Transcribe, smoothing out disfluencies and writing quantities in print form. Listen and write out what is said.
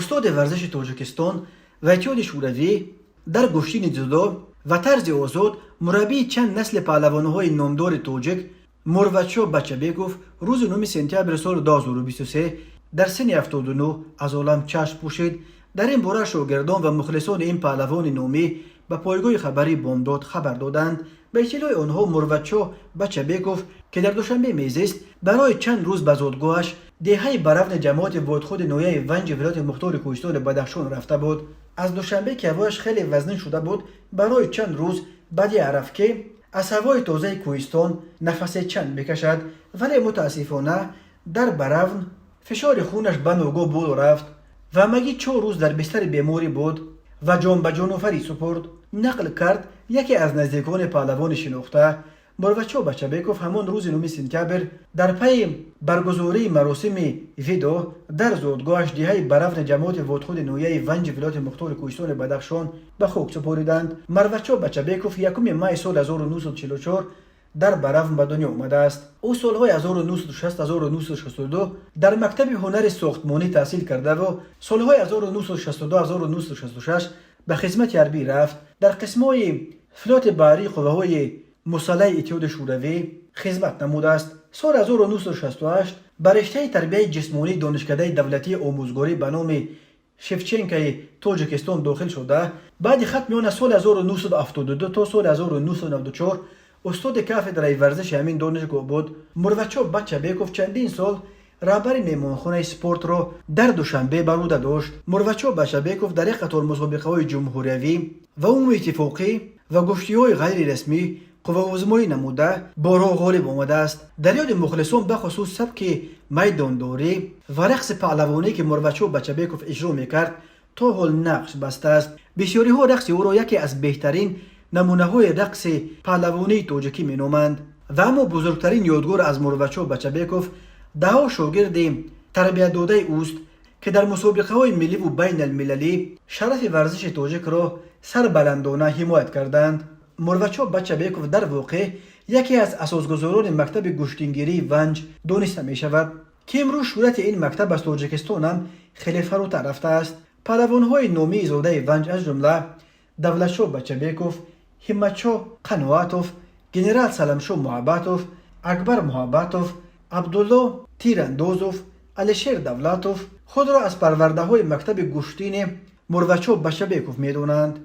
استاد ورزش تاجیکستان و اتحاد شوروی در گشتین جودو و طرز آزاد مربی چند نسل پهلوان‌های نامدار تاجیک مروتشو بچه‌بکوف روز 9 سپتامبر سال 2023 در سن 79 از عالم چشم پوشید. در این باره شاگردان و مخلصان این پهلوان نامی به پایگاه خبری بامداد خبر دادند. به اطلاع آنها مروتشو بچه‌بکوف که در دوشنبه میزیست برای چند روز به زادگاهش دهه برفن جماعت وادخود نویه ونج ولایت مختار کوهستان بدخشان رفته بود. از دوشنبه که هوایش خیلی وزنی شده بود برای چند روز بعد عرف که از هوای تازه کوهستان نفس چند بکشد، ولی متاسفانه در برفن فشار خونش به نوگاه بود و رفت و مگی 4 روز در بستر بیماری بود و جان به جانفری سپرد. نقل کرد یکی از نزدیکان پهلوان شناخته مروتشو بچه‌بکوف همان روز 9 سپتامبر در پی برگزاری مراسم ویدا در زادگاهش دهه برفن جماعت وادخود نویه ونج ولایت مختار کوهستان بدخشان به خاک سپردند. مروتشو بچه‌بکوف 1 می سال 1944 در برفن به دنیا آمده است. او سالهای 1960 1962 در مکتب هنر ساختمانی تحصیل کرده و سالهای 1962 1966 به خدمت حربی رفت. در قسم‌های فلات بحری قوه‌های مسلح اتحاد شوروی خدمت نموده است. سال 1968 به رشته تربیت جسمانی دانشکده دولتی آموزگاری به نام شفچنکای تاجیکستان داخل شده. بعد ختم میان سال 1972 تا سال 1994 استاد کافدرای ورزش همین دانشگاه بود. مروتشو بچه‌بکوف چندین سال رهبر مهمانخانه سپورت را در دوشنبه بر عهده داشت. مروتشو بچه‌بکوف در یک قطار مسابقه‌های جمهوری و عمومی اتفاقی و گفتی‌های غیر رسمی قوه آزمایی نموده بارها غالب آمده است. در یاد مخلصان به خصوص سبک میدانداری و رقص پهلوانی که مروتشو بچه‌بکوف اجرا میکرد تا حال نقش بسته است. بسیاری ها رقص او را یکی از بهترین نمونه های رقص پهلوانی تاجیکی مینامند و اما بزرگترین یادگار از مروتشو بچه‌بکوف دهها شاگرد تربیت داده اوست که در مسابقه های ملی و بین المللی شرف ورزش تاجیک را سربلندانه حمایت کردند. مروتشو بچه‌بکوف در واقع یکی از اساسگذاران مکتب گشتینگیری ونج دانسته می شود که امروز شهرت این مکتب از تاجیکستان هم خیلی فراتر رفته است. پهلوان‌های نامی زاده ونج از جمله دولتشو بچه‌بکوف، همتشو قنواتوف، گنرال سلمشو محبتوف، اکبر محبتوف، عبدالله تیراندازوف، علیشیر دولتوف خود را از پرورده های مکتب گشتین مروتشو بچه‌بکوف می دانند.